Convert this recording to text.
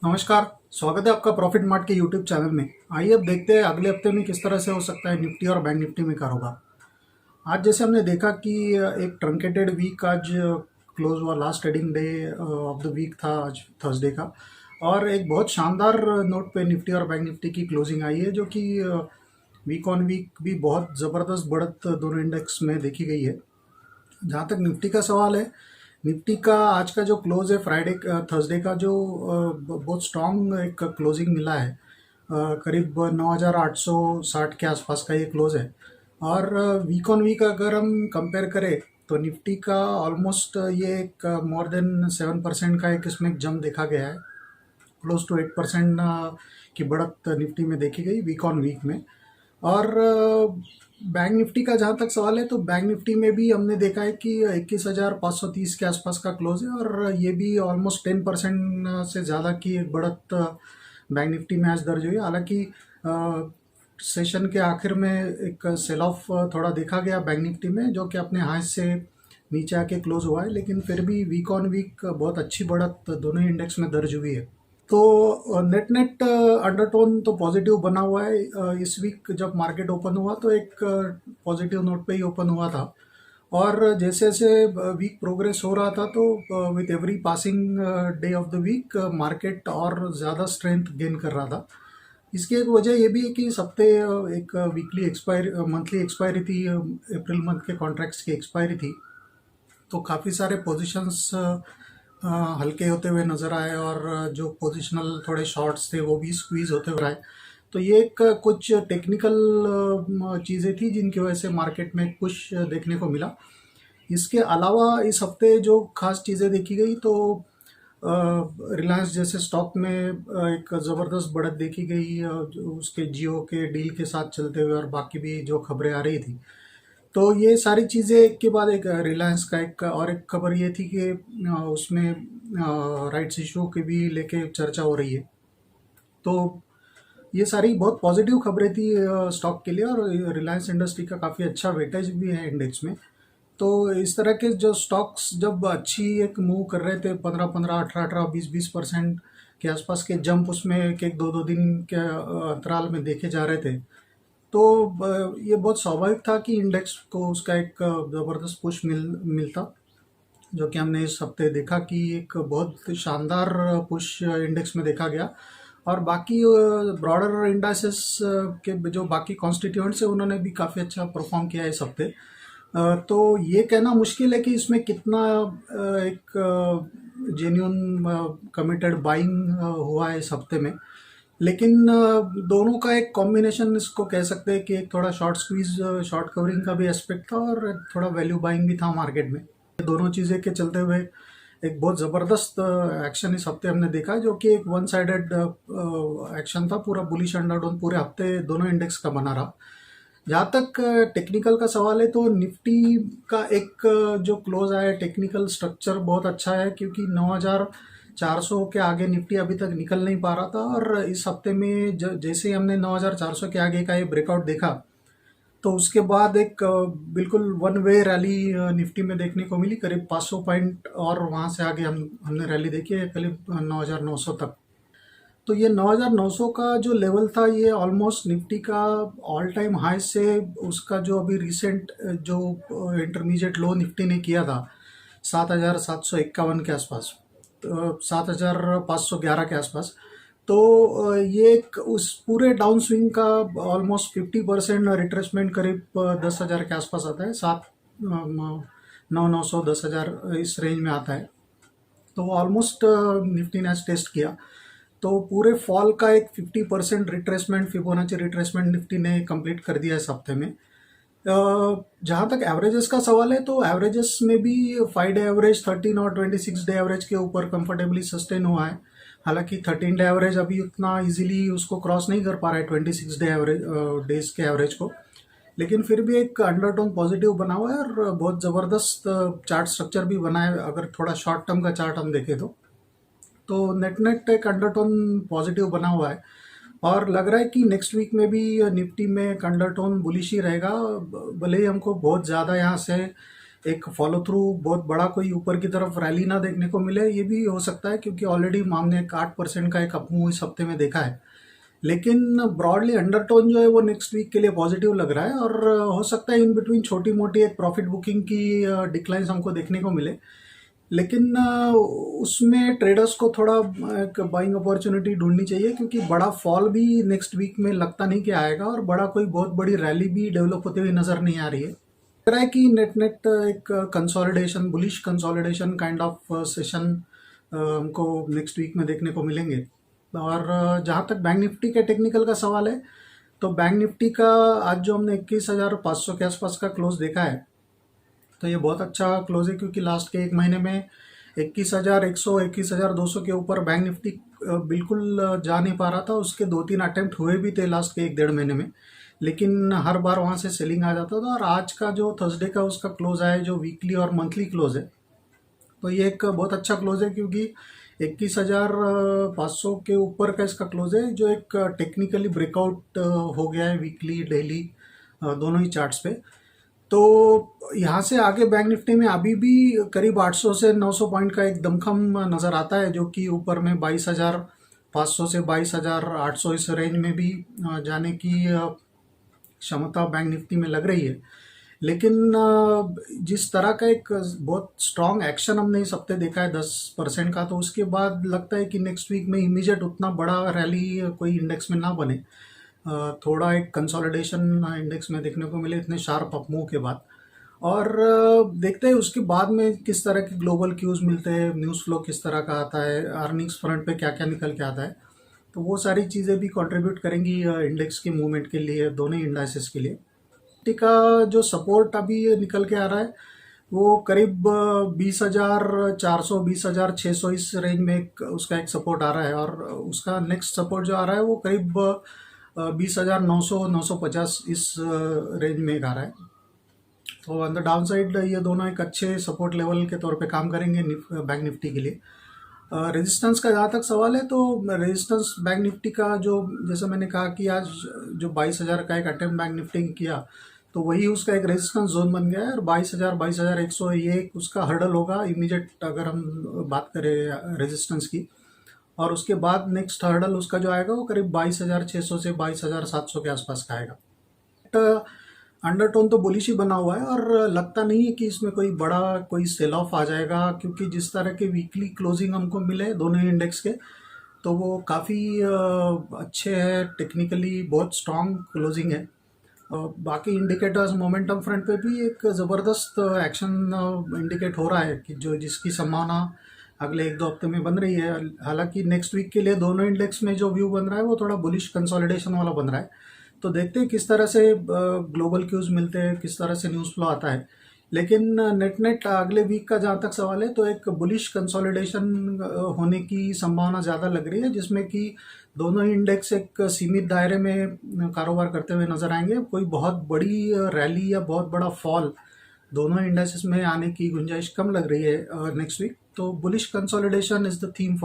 नमस्कार। स्वागत है आपका प्रॉफिट मार्ट के यूट्यूब चैनल में। आइए अब देखते हैं अगले हफ्ते में किस तरह से हो सकता है निफ्टी और बैंक निफ्टी में कारोबार। आज जैसे हमने देखा कि एक ट्रंकेटेड वीक आज क्लोज हुआ। Last trading day of the week था आज थर्सडे का। और एक बहुत शानदार नोट पे निफ्टी और बैंक निफ्टी की क्लोजिंग आई है, जो कि वीक ऑन वीक भी बहुत ज़बरदस्त बढ़त दोनों इंडेक्स में देखी गई है। जहाँ तक निफ्टी का सवाल है, निफ्टी का आज का जो क्लोज है फ्राइडे थर्सडे का, जो बहुत स्ट्रॉन्ग एक क्लोजिंग मिला है। करीब 9,860 के आसपास का ये क्लोज है। और वीक ऑन वीक अगर हम कंपेयर करें तो निफ्टी का ऑलमोस्ट ये एक मोर देन 7% का एक इसमें जंप देखा गया है। क्लोज टू 8% की बढ़त निफ्टी में देखी गई वीक ऑन वीक में। और बैंक निफ्टी का जहाँ तक सवाल है तो बैंक निफ्टी में भी हमने देखा है कि 21,530 के आसपास का क्लोज है, और ये भी ऑलमोस्ट 10% से ज़्यादा की एक बढ़त बैंक निफ्टी में आज दर्ज हुई है। हालांकि सेशन के आखिर में एक सेल ऑफ थोड़ा देखा गया बैंक निफ्टी में, जो कि अपने हाई से नीचे आके क्लोज हुआ है, लेकिन फिर भी वीक ऑन वीक बहुत अच्छी बढ़त दोनों इंडेक्स में दर्ज हुई है। तो नेट नेट अंडरटोन तो पॉजिटिव बना हुआ है। इस वीक जब मार्केट ओपन हुआ तो एक पॉजिटिव नोट पे ही ओपन हुआ था। और जैसे जैसे वीक प्रोग्रेस हो रहा था तो with every passing day of the week market और ज़्यादा स्ट्रेंथ गेन कर रहा था। इसकी एक वजह ये भी है कि इस हफ्ते एक वीकली एक्सपायरी मंथली एक्सपायरी थी। अप्रैल मंथ के कॉन्ट्रैक्ट्स की एक्सपायरी थी, तो काफ़ी सारे पोजीशंस हल्के होते हुए नज़र आए, और जो पोजीशनल थोड़े शॉर्ट्स थे वो भी स्क्वीज होते हुए आए। तो ये एक कुछ टेक्निकल चीज़ें थी जिनकी वजह से मार्केट में पुश देखने को मिला। इसके अलावा इस हफ्ते जो खास चीज़ें देखी गई तो रिलायंस जैसे स्टॉक में एक ज़बरदस्त बढ़त देखी गई, जो उसके जियो के डील के साथ चलते हुए, और बाकी भी जो खबरें आ रही थी। तो ये सारी चीज़ें एक के बाद एक रिलायंस का एक और एक खबर ये थी कि उसमें राइट्स इशू की भी लेके चर्चा हो रही है। तो ये सारी बहुत पॉजिटिव खबरें थी स्टॉक के लिए, और रिलायंस इंडस्ट्री का काफ़ी अच्छा वेटेज भी है इंडेक्स में। तो इस तरह के जो स्टॉक्स जब अच्छी एक मूव कर रहे थे, 15-15, 18-18, 20-20% के आसपास के जंप उसमें एक एक दो दो दिन के अंतराल में देखे जा रहे थे, तो ये बहुत स्वाभाविक था कि इंडेक्स को उसका एक ज़बरदस्त पुश मिलता, जो कि हमने इस हफ्ते देखा कि एक बहुत शानदार पुश इंडेक्स में देखा गया। और बाकी ब्रॉडर इंडाइसेस के जो बाकी कॉन्स्टिट्यूएंट्स हैं उन्होंने भी काफ़ी अच्छा परफॉर्म किया इस हफ्ते। तो ये कहना मुश्किल है कि इसमें कितना एक जेन्यून कमिटेड बाइंग हुआ है इस हफ्ते में। लेकिन दोनों का एक कॉम्बिनेशन इसको कह सकते हैं कि एक थोड़ा शॉर्ट स्क्वीज शॉर्ट कवरिंग का भी एस्पेक्ट था, और थोड़ा वैल्यू बाइंग भी था मार्केट में। ये दोनों चीज़ें के चलते हुए एक बहुत ज़बरदस्त एक्शन इस हफ्ते हमने देखा, जो कि एक वन साइडेड एक्शन था। पूरा बुलिश अंडरटोन पूरे हफ्ते दोनों इंडेक्स का बना रहा। जहाँ तक टेक्निकल का सवाल है तो निफ्टी का एक जो क्लोज आया है, टेक्निकल स्ट्रक्चर बहुत अच्छा है, क्योंकि 9,400 के आगे निफ्टी अभी तक निकल नहीं पा रहा था। और इस हफ्ते में जैसे ही हमने 9,400 के आगे का ये ब्रेकआउट देखा, तो उसके बाद एक बिल्कुल वन वे रैली निफ्टी में देखने को मिली, करीब 500 पॉइंट, और वहाँ से आगे हमने रैली देखी है करीब 9,900 तक। तो ये 9,900 का जो लेवल था, ये ऑलमोस्ट निफ्टी का ऑल टाइम हाई से उसका जो अभी रिसेंट जो इंटरमीडिएट लो निफ्टी ने किया था 7,751 के आसपास, तो 7,511 के आसपास। तो ये एक उस पूरे डाउन स्विंग का ऑलमोस्ट 50% रिट्रेसमेंट करीब 10,000 के आसपास आता है। 9,900 10,000 इस रेंज में आता है। तो ऑलमोस्ट निफ्टी ने आज टेस्ट किया, तो पूरे फॉल का एक 50% रिट्रेसमेंट, फिबोनाची रिट्रेसमेंट निफ्टी ने कंप्लीट कर दिया इस हफ्ते में। जहाँ तक एवरेजेस का सवाल है तो एवरेजेस में भी 5 डे एवरेज 13 और 26 डे एवरेज के ऊपर कंफर्टेबली सस्टेन हुआ है। हालांकि 13 डे एवरेज अभी उतना इजीली उसको क्रॉस नहीं कर पा रहा है 26 डे एवरेज डेज के एवरेज को, लेकिन फिर भी एक अंडरटोन पॉजिटिव बना हुआ है, और बहुत ज़बरदस्त चार्ट स्ट्रक्चर भी बना है अगर थोड़ा शॉर्ट टर्म का चार्ट हम देखें तो नेट नेट एक अंडरटोन पॉजिटिव बना हुआ है। और लग रहा है कि नेक्स्ट वीक में भी निफ्टी में एक अंडरटोन बुलिश ही रहेगा, भले ही हमको बहुत ज़्यादा यहाँ से एक फॉलो थ्रू बहुत बड़ा कोई ऊपर की तरफ रैली ना देखने को मिले, ये भी हो सकता है क्योंकि ऑलरेडी हमने एक 8% का एक अपमूव इस हफ्ते में देखा है। लेकिन ब्रॉडली अंडरटोन जो है वो नेक्स्ट वीक के लिए पॉजिटिव लग रहा है, और हो सकता है इन बिटवीन छोटी मोटी एक प्रॉफिट बुकिंग की डिक्लाइंस हमको देखने को मिले। लेकिन उसमें ट्रेडर्स को थोड़ा एक बाइंग अपॉर्चुनिटी ढूंढनी चाहिए, क्योंकि बड़ा फॉल भी नेक्स्ट वीक में लगता नहीं कि आएगा, और बड़ा कोई बहुत बड़ी रैली भी डेवलप होते हुए नज़र नहीं आ रही है। लग रहा है कि नेट नेट एक consolidation, bullish consolidation kind of session हमको नेक्स्ट वीक में देखने को मिलेंगे। और जहाँ तक बैंक निफ्टी के टेक्निकल का सवाल है, तो बैंक निफ्टी का आज जो हमने 21,500 के आसपास का क्लोज देखा है, तो ये बहुत अच्छा क्लोज है, क्योंकि लास्ट के एक महीने में 21,100 21,200 के ऊपर बैंक निफ्टी बिल्कुल जा नहीं पा रहा था। उसके 2-3 अटेम्प्ट हुए भी थे लास्ट के 1-1.5 महीने में, लेकिन हर बार वहाँ से सेलिंग आ जाता था। और आज का जो थर्सडे का उसका क्लोज आया, जो वीकली और मंथली क्लोज है, तो ये एक बहुत अच्छा क्लोज है, क्योंकि 21,500 के ऊपर का इसका क्लोज है, जो एक टेक्निकली ब्रेकआउट हो गया है वीकली डेली दोनों ही चार्ट्स पे। तो यहाँ से आगे बैंक निफ्टी में अभी भी करीब 800 से 900 पॉइंट का एक दमखम नज़र आता है, जो कि ऊपर में 22,500 से 22,800 इस रेंज में भी जाने की क्षमता बैंक निफ्टी में लग रही है। लेकिन जिस तरह का एक बहुत स्ट्रॉन्ग एक्शन हमने इस हफ्ते देखा है 10% का, तो उसके बाद लगता है कि नेक्स्ट वीक में इमीडिएट उतना बड़ा रैली कोई इंडेक्स में ना बने। थोड़ा एक कंसोलिडेशन इंडेक्स में देखने को मिले इतने शार्प अपमूव के बाद। और देखते हैं उसके बाद में किस तरह के ग्लोबल क्यूज मिलते हैं, न्यूज़ फ्लो किस तरह का आता है, अर्निंग्स फ्रंट पे क्या क्या निकल के आता है। तो वो सारी चीज़ें भी कंट्रीब्यूट करेंगी इंडेक्स के मूवमेंट के लिए, दोनों ही इंडाइसेस के लिए। निफ्टी का जो सपोर्ट अभी निकल के आ रहा है, वो करीब 20,400 20,600 इस रेंज में उसका एक सपोर्ट आ रहा है। और उसका नेक्स्ट सपोर्ट जो आ रहा है वो करीब 20,900 950 इस रेंज में आ रहा है। तो ऑन द डाउन साइड ये दोनों एक अच्छे सपोर्ट लेवल के तौर पे काम करेंगे बैंक निफ्टी के लिए। रेजिस्टेंस का जहाँ तक सवाल है, तो रेजिस्टेंस बैंक निफ्टी का जो, जैसे मैंने कहा कि आज जो 22,000 का एक अटेम्प्ट बैंक निफ्टी ने किया, तो वही उसका एक रेजिस्टेंस जोन बन गया है। और 22,000 22,100 ये उसका हर्डल होगा इमीडिएट, अगर हम बात करें रेजिस्टेंस की। और उसके बाद नेक्स्ट हर्डल उसका जो आएगा वो करीब 22,600 से 22,700 के आसपास का आएगा। अंडरटोन तो बुलिश ही बना हुआ है, और लगता नहीं है कि इसमें कोई सेल ऑफ आ जाएगा, क्योंकि जिस तरह के वीकली क्लोजिंग हमको मिले दोनों ही इंडेक्स के, तो वो काफ़ी अच्छे हैं, टेक्निकली बहुत स्ट्रॉन्ग क्लोजिंग है। बाकी इंडिकेटर्स मोमेंटम फ्रंट पे भी एक ज़बरदस्त एक्शन इंडिकेट हो रहा है, कि जिसकी संभावना अगले 1-2 हफ्ते में बन रही है। हालांकि नेक्स्ट वीक के लिए दोनों इंडेक्स में जो व्यू बन रहा है वो थोड़ा बुलिश कंसोलिडेशन वाला बन रहा है। तो देखते हैं किस तरह से ग्लोबल क्यूज मिलते हैं, किस तरह से न्यूज़ फ्लो आता है। लेकिन नेट नेट अगले वीक का जहाँ तक सवाल है, तो एक बुलिश कंसोलिडेशन होने की संभावना ज़्यादा लग रही है, जिसमें कि दोनों ही इंडेक्स एक सीमित दायरे में कारोबार करते हुए नजर आएंगे। कोई बहुत बड़ी रैली या बहुत बड़ा फॉल दोनों इंडेक्सेस में आने की गुंजाइश कम लग रही है नेक्स्ट वीक। तो bullish consolidation is the theme.